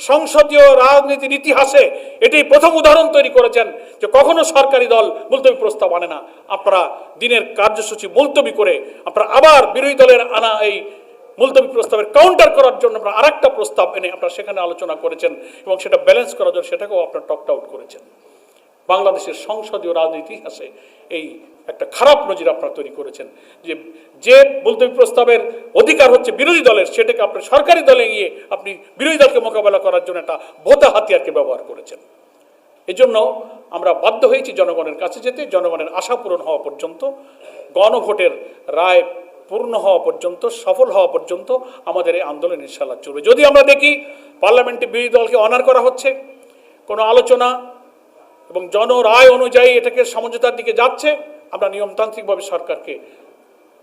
সংসদীয় রাজনীতির ইতিহাসে এটাই প্রথম উদাহরণ তৈরি করেছেন যে কখনো সরকারি দল মুলতবি প্রস্তাব আনে না। আপনারা দিনের কার্যসূচি মুলতবি করে আপনারা আবার বিরোধী দলের আনা এই মুলতবি প্রস্তাবের কাউন্টার করার জন্য আপনারা আরেকটা প্রস্তাব এনে আপনারা সেখানে আলোচনা করেছেন এবং সেটা ব্যালেন্স করার জন্য সেটাকেও আপনারা টকড আউট করেছেন। বাংলাদেশের সংসদীয় রাজনীতি ইতিহাসে এই একটা খারাপ নজির আপনারা তৈরি করেছেন যে মুলতবি প্রস্তাবের অধিকার হচ্ছে বিরোধী দলের, সেটাকে আপনি সরকারি দলে গিয়ে আপনি বিরোধী দলকে মোকাবেলা করার জন্য একটা ভোতা হাতিয়ারকে ব্যবহার করেছেন। এজন্য আমরা বাধ্য হয়েছি জনগণের কাছে যেতে, জনগণের আশা পূরণ হওয়া পর্যন্ত, গণভোটের রায় পূর্ণ হওয়া পর্যন্ত, সফল হওয়া পর্যন্ত আমাদের এই আন্দোলন ইনশাআল্লাহ চলবে। যদি আমরা দেখি পার্লামেন্টে বিরোধী দলকে অনার করা হচ্ছে, কোনো আলোচনা এবং জনরায় অনুযায়ী এটাকে সমঝোতার দিকে যাচ্ছে, আমরা নিয়মতান্ত্রিকভাবে সরকারকে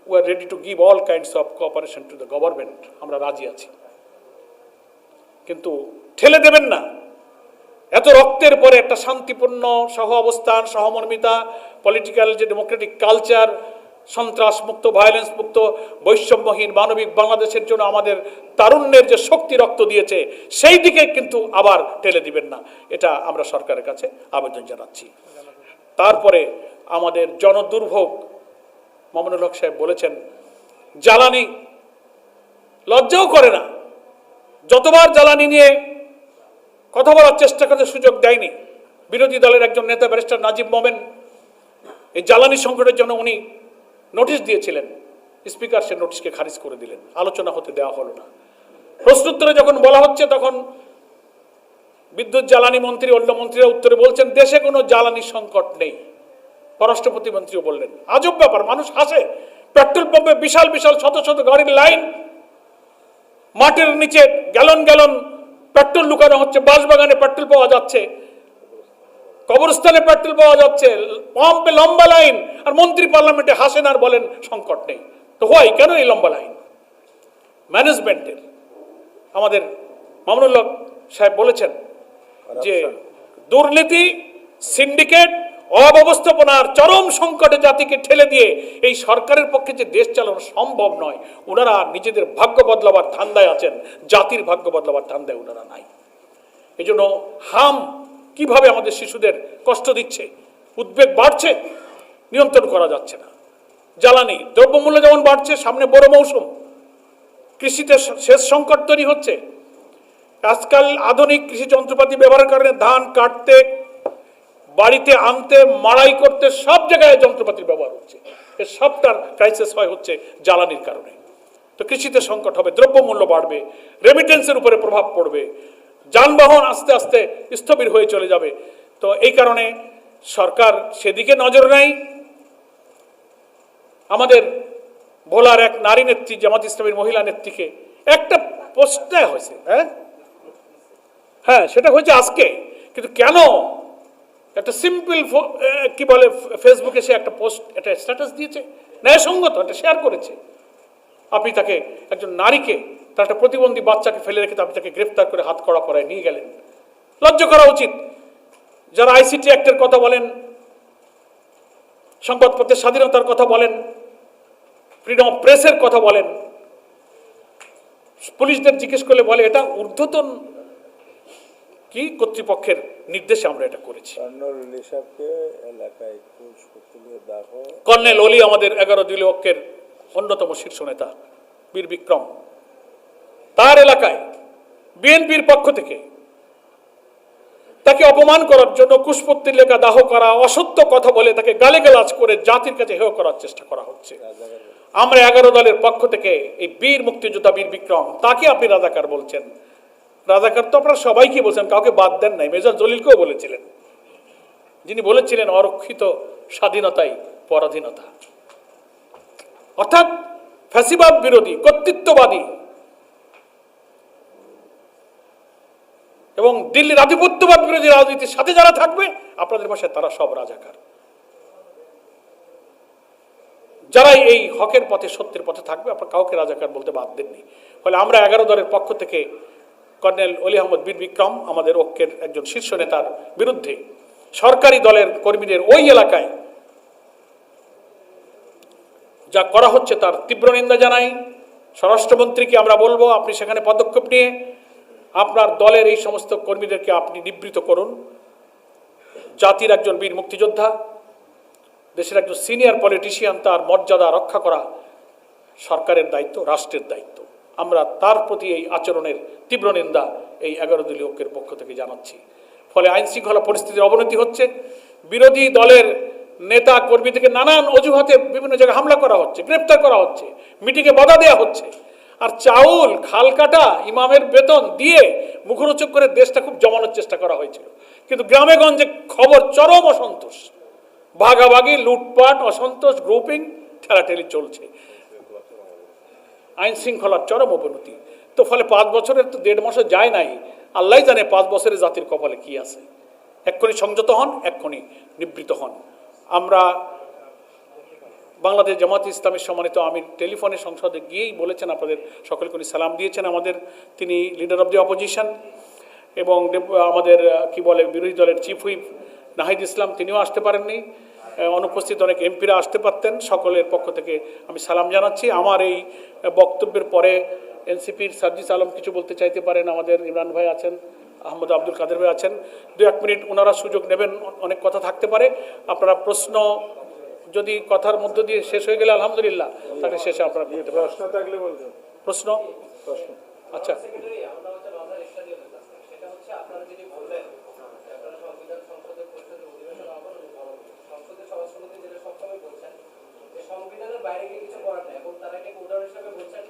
we are ready to give all kinds of cooperation to the government, আমরা রাজি আছি। কিন্তু ঠেলে দেবেন না। এত রক্তের পরে একটা শান্তিপূর্ণ সহ অবস্থান, সহমর্মিতা, পলিটিক্যাল যে ডেমোক্রেটিক কালচার, সন্ত্রাস মুক্ত, ভায়োলেন্স মুক্ত, বৈষম্যহীন মানবিক বাংলাদেশের জন্য আমাদের তারুণ্যের যে শক্তি রক্ত দিয়েছে, সেই দিকে কিন্তু আবার ঠেলে দিবেন না, এটা আমরা সরকারের কাছে আবেদন জানাচ্ছি। তারপরে আমাদের জনদুর্ভোগ, মামুনুল হক সাহেব বলেছেন জ্বালানি, লজ্জাও করে না। যতবার জ্বালানি নিয়ে কথা বলার চেষ্টা করতে সুযোগ দেয়নি বিরোধী দলের একজন নেতা ব্যারিস্টার নাজিব মোমেন, এই জ্বালানি সংকটের জন্য উনি নোটিশ দিয়েছিলেন, স্পিকার সে নোটিশকে খারিজ করে দিলেন, আলোচনা হতে দেওয়া হলো না। প্রশ্নোত্তরে যখন বলা হচ্ছে তখন বিদ্যুৎ জ্বালানি মন্ত্রী, অন্য মন্ত্রীরা উত্তরে বলছেন দেশে কোনো জ্বালানি সংকট নেই। পররাষ্ট্র প্রতিমন্ত্রীও বললেন। আজব ব্যাপার, মানুষ হাসে। পেট্রোল পাম্পে বিশাল বিশাল শত শত গাড়ির লাইন, মাটির নিচে গ্যালন গ্যালন পেট্রোল লুকানো হচ্ছে, বাঁশবাগানে পেট্রোল পাওয়া যাচ্ছে, কবরস্থানে পেট্রোল পাওয়া যাচ্ছে, পাম্পে লম্বা লাইন, আর মন্ত্রী পার্লামেন্টে হাসেন আর বলেন সংকট নেই। তো হয় কেন এই লম্বা লাইন? ম্যানেজমেন্টের আমাদের মামুনুল হক সাহেব বলেছেন যে দুর্নীতি, সিন্ডিকেট, অব্যবস্থাপনার চরম সংকটে জাতিকে ঠেলে দিয়ে এই সরকারের পক্ষে যে দেশ চালানো সম্ভব নয়। ওনারা নিজেদের ভাগ্য বদলাবার ধান্দায় আছেন, জাতির ভাগ্য বদলাবার ধান্দায় ওনারা নাই। এই জন্য হাম কিভাবে আমাদের শিশুদের কষ্ট দিচ্ছে, উদ্বেগ বাড়ছে, নিয়ন্ত্রণ করা যাচ্ছে না। জ্বালানি দ্রব্যমূল্য যেমন বাড়ছে, সামনে বড় মৌসুম, কৃষিতে সেচ সংকট তৈরি হচ্ছে। আজকাল আধুনিক কৃষি যন্ত্রপাতি ব্যবহারের কারণে ধান কাটতে, বাড়িতে আনতে, মাড়াই করতে সব জায়গায় যন্ত্রপাতির ব্যবহার হচ্ছে। এর সবটার ক্রাইসিস হয় হচ্ছে জ্বালানির কারণে। তো কৃষিতে সংকট হবে, দ্রব্যমূল্য বাড়বে, রেমিটেন্সের উপরে প্রভাব পড়বে, যানবাহন আস্তে আস্তে স্থবির হয়ে চলে যাবে। তো এই কারণে সরকার সেদিকে নজর নেয়। আমাদের ভোলার এক নারী নেত্রী, জামাত ইসলামীর মহিলা নেত্রীকে একটা পোস্ট দেওয়া হয়েছে, হ্যাঁ সেটা হয়েছে আজকে, কিন্তু কেন একটা সিম্পল কি বলে ফেসবুকে সে একটা পোস্ট, একটা স্ট্যাটাস দিয়েছে, ন্যায়সঙ্গত একটা শেয়ার করেছে। আপনি তাকে, একজন নারীকে, তার একটা প্রতিবন্ধী বাচ্চাকে ফেলে রেখে আপনি তাকে গ্রেফতার করে হাত কড়া পরায় নিয়ে গেলেন। লজ্জা করা উচিত। যারা আইসিটি অ্যাক্টের কথা বলেন, সংবাদপত্রের স্বাধীনতার কথা বলেন, ফ্রিডম অফ প্রেসের কথা বলেন, পুলিশদের জিজ্ঞেস করলে বলে এটা ঊর্ধ্বতন কি কর্তৃপক্ষের নির্দেশে আমরা এটা করেছি। কর্নেল অলি আমাদের 11 দলীয় ঐক্যের অন্যতম শীর্ষ নেতা, বীর বিক্রম, তার এলাকায় বিএনপির পক্ষ থেকে তাকে অপমান করার জন্য কুশপুত্তর লেখা দাহ করা, অসত্য কথা বলে তাকে গালিগালাজ করে জাতির কাছে হেয় করার চেষ্টা করা হচ্ছে। আমরা 11 দলের পক্ষ থেকে এই বীর মুক্তিযোদ্ধা বীর বিক্রম, তাকে আপনি রাজাকার বলছেন। রাজাকার তো আপনারা সবাইকে বলছেন, কাউকে বাদ দেন নাই। মেজর জলিলকেও বলেছিলেন, যিনি বলেছিলেন অরক্ষিত স্বাধীনতাই পরাধীনতা। অর্থাৎ ফ্যাসিবাদ বিরোধী, কর্তৃত্ববাদী এবং দিল্লির আধিপত্যবাদ বিরোধী রাজনীতির সাথে যারা থাকবে আপনাদের ভাষায় তারা সব রাজাকার। যারাই এই হকের পথে সত্যের পথে থাকবে আপনার কাউকে রাজাকার বলতে বাদ দেননি। ফলে আমরা 11 দলের পক্ষ থেকে কর্নেল অলি আহমদ বীর বিক্রম আমাদের ঐক্যের একজন শীর্ষ নেতার বিরুদ্ধে সরকারি দলের কর্মীদের ওই এলাকায় যা করা হচ্ছে তার তীব্র নিন্দা জানাই। স্বরাষ্ট্রমন্ত্রীকে আমরা বলবো আপনি সেখানে পদক্ষেপ নিয়ে আপনার দলের এই সমস্ত কর্মীদেরকে আপনি নিবৃত্ত করুন। জাতির একজন বীর মুক্তিযোদ্ধা, দেশের একজন সিনিয়র পলিটিশিয়ান, তার মর্যাদা রক্ষা করা সরকারের দায়িত্ব, রাষ্ট্রের দায়িত্ব। আমরা তার প্রতি এই আচরণের তীব্র নিন্দা এই 11 দলীয় ঐক্যের পক্ষ থেকে জানাচ্ছি। ফলে আইন শৃঙ্খলা পরিস্থিতির অবনতি হচ্ছে, বিরোধী দলের নেতা কর্মী থেকে নানান অজুহাতে বিভিন্ন জায়গায় হামলা করা হচ্ছে, গ্রেপ্তার করা হচ্ছে, মিটিংয়ে বাধা দেওয়া হচ্ছে। আর চাউল, খাল কাটা, ইমামের বেতন দিয়ে মুখরোচক করে দেশটা খুব জমানোর চেষ্টা করা হয়েছিল। কিন্তু গ্রামে গঞ্জে খবর চরম অসন্তোষ, ভাগাভাগি, লুটপাট, অসন্তোষ, গ্রুপিং, ঠেলাঠেলি চলছে, আইন শৃঙ্খলার চরম অবনতি। তো ফলে 5 বছরের তো 1.5 মাসও যায় নাই, আল্লাহ জানে 5 বছরের জাতির কপালে কি আছে। এক্ষুনি সংযত হন, এক্ষুনি নিবৃত হন। আমরা বাংলাদেশ জামাত ইসলামের সম্মানিত আমির টেলিফোনে সংসদে গিয়েই বলেছেন, আপনাদের সকলকে উনি সালাম দিয়েছেন। আমাদের তিনি লিডার অব দি অপোজিশন এবং আমাদের কি বলে বিরোধী দলের চিফ হুইপ নাহিদ ইসলাম তিনিও আসতে পারেননি। অনুপস্থিত অনেক এমপিরা আসতে পারতেন। সকলের পক্ষ থেকে আমি সালাম জানাচ্ছি। আমার এই বক্তব্যের পরে এনসিপির সার্জিস আলম কিছু বলতে চাইতে পারেন, আমাদের ইমরান ভাই আছেন, আহমদ আব্দুল কাদের ভাই আছেন, 2-1 মিনিট ওনারা সুযোগ নেবেন। অনেক কথা থাকতে পারে, আপনারা প্রশ্ন যদি কথার মধ্য দিয়ে শেষ হয়ে গেলে আলহামদুলিল্লাহ, তাহলে শেষে আপনারা প্রশ্ন থাকলে বলবেন। প্রশ্ন আচ্ছা সংবিধানের বাইরে গিয়ে কিছু করার নেই এবং তারা একটা উদাহরণ হিসেবে বলছেন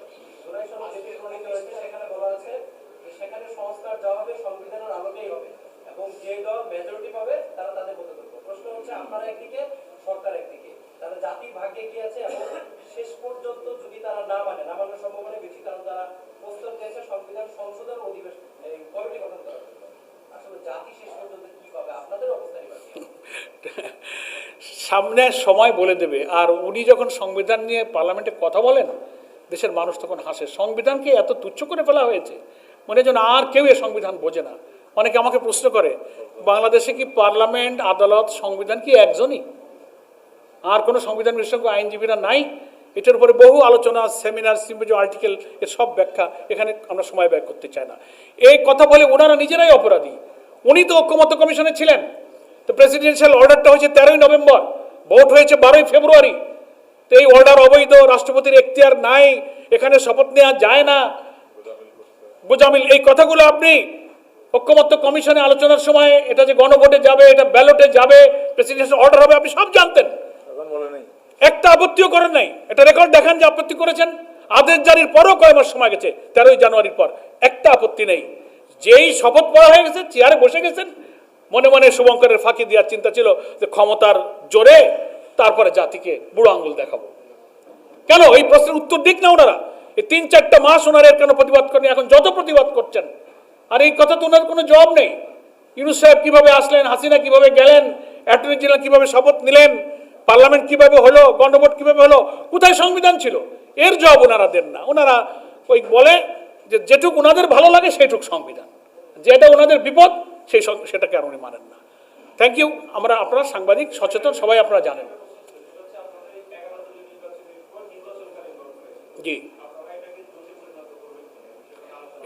জুলাই সনদ যেটি প্রণীত হয়েছে সেখানে বলা আছে যে সেখানে সংস্কার যা হবে সংবিধানের আলোকেই হবে এবং যে দল মেজরিটি পাবে তারা তাদের মতো করবে। প্রশ্ন হচ্ছে আপনারা একদিকে, সরকার একদিকে, তারা জাতির ভাগ্যে কি আছে এবং শেষ পর্যন্ত যদি তারা না মানার সম্ভাবনা বেশি, কারণ তারা প্রস্তাব দিয়েছে সংবিধান সংশোধন অধিবেশন কমিটি গঠন করার জন্য। আসলে জাতি শেষ পর্যন্ত কি পাবে, আপনাদের অবস্থা সামনে সময় বলে দেবে। আর উনি যখন সংবিধান নিয়ে পার্লামেন্টে কথা বলেন, দেশের মানুষ তখন হাসে। সংবিধানকে এত তুচ্ছ করে ফেলা হয়েছে, মনে যেন আর কেউ এ সংবিধান বোঝে না। অনেকে আমাকে প্রশ্ন করে, বাংলাদেশে কি পার্লামেন্ট, আদালত, সংবিধান কি একজনই? আর কোনো সংবিধান বিশেষজ্ঞ আইনজীবীরা নাই? এটার উপরে বহু আলোচনা, সেমিনার, সিম্পোজিয়াম, আর্টিকেল, এর সব ব্যাখ্যা এখানে আমরা সময় ব্যয় করতে চাই না। এই কথা বলে ওনারা নিজেরাই অপরাধী। উনি তো ঐক্যমত্য কমিশনে ছিলেন, তো প্রেসিডেন্সিয়াল অর্ডারটা হয়েছে 13ই নভেম্বর, ভোট হয়েছে 12ই ফেব্রুয়ারি। তো এই অর্ডার অবৈধ, রাষ্ট্রপতির এখতিয়ার নাই, এখানে শপথ নেওয়া যায় না, গোজামিল, এই কথাগুলো আপনি ঐক্যমত্য কমিশনে আলোচনার সময়, এটা যে গণভোটে যাবে, এটা ব্যালটে যাবে, প্রেসিডেন্সিয়াল অর্ডার হবে, আপনি সব জানতেন, একটা আপত্তিও করেন নাই। এটা রেকর্ড দেখান যে আপত্তি করেছেন। আদেশ জারির পরও কয় মাস সময় গেছে, 13ই জানুয়ারির পর একটা আপত্তি নেই। যেই শপথ পড়া হয়ে গেছে, চেয়ারে বসে গেছেন, মনে মনে শুভঙ্করের ফাঁকি দেওয়ার চিন্তা ছিল যে ক্ষমতার জোরে তারপরে জাতিকে বুড়ো আঙ্গুল দেখাবো। কেন এই প্রশ্নের উত্তর দিক না ওনারা। এই 3-4টা মাস ওনারা কেন প্রতিবাদ করেন? এখন যত প্রতিবাদ করছেন, আর এই কথা তো ওনার কোনো জবাব নেই। ইউনূস সাহেব কিভাবে আসলেন, হাসিনা কিভাবে গেলেন, অ্যাটর্নি জেনারেল কিভাবে শপথ নিলেন, পার্লামেন্ট কিভাবে হলো, গণভোট কিভাবে হলো, কোথায় সংবিধান ছিল, এর জবাব ওনারা দেন না। ওনারা ওই বলে যে যেটুক ওনাদের ভালো লাগে সেইটুক সংবিধান, যেটা ওনাদের বিপদ সেটাকে আর উনি মানেন না। Thank you. আপনারা সাংবাদিক, সচেতন, সবাই আপনারা জানেন। জি,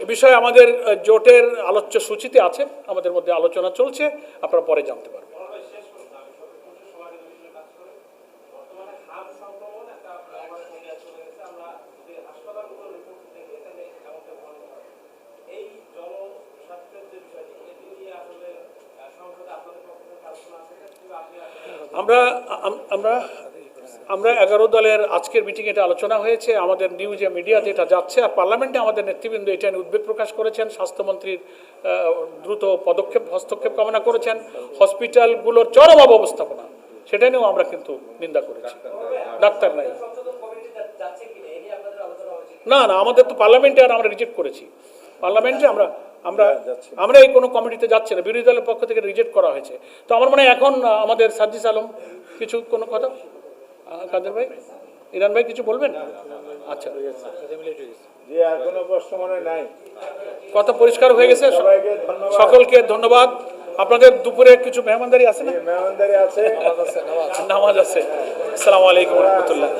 এ বিষয়ে আমাদের জোটের আলোচ্য সূচিতে আছে, আমাদের মধ্যে আলোচনা চলছে, আপনারা পরে জানতে পারবেন। আমরা 11 দলের আজকের মিটিংয়ে এটা আলোচনা হয়েছে, আমাদের নিউজে, মিডিয়াতে এটা যাচ্ছে, আর পার্লামেন্টে আমাদের নেতৃবৃন্দ এটা নিয়ে উদ্বেগ প্রকাশ করেছেন। স্বাস্থ্যমন্ত্রীর দ্রুত হস্তক্ষেপ কামনা করেছেন। হসপিটালগুলোর চরম অব্যবস্থাপনা, সেটা নিয়েও আমরা কিন্তু নিন্দা করেছি। ডাক্তার নাই, না না, আমাদের তো পার্লামেন্টে আর আমরা রিজেক্ট করেছি। পার্লামেন্টে আমরা আমরা আমরা এই কোনো কমিটিতে যাচ্ছি না, বিরোধী দলের পক্ষ থেকে রিজেক্ট করা হয়েছে। তো আমার মনে হয় এখন আমাদের সাজ্জিস আলম কিছু কোনো কথা, কাদের ভাই, ইরান ভাই কিছু বলবেন? আচ্ছা, জি, আর কোনো প্রশ্ন মনে নাই। কথা পরিষ্কার হয়ে গেছে। সবাইকে ধন্যবাদ। সকলকে ধন্যবাদ। আপনাদের দুপুরে কিছু মেহমানদারি আছে না? মেহমানদারি আছে, নামাজ আছে। আসসালামু আলাইকুম রহমতুল্লাহ।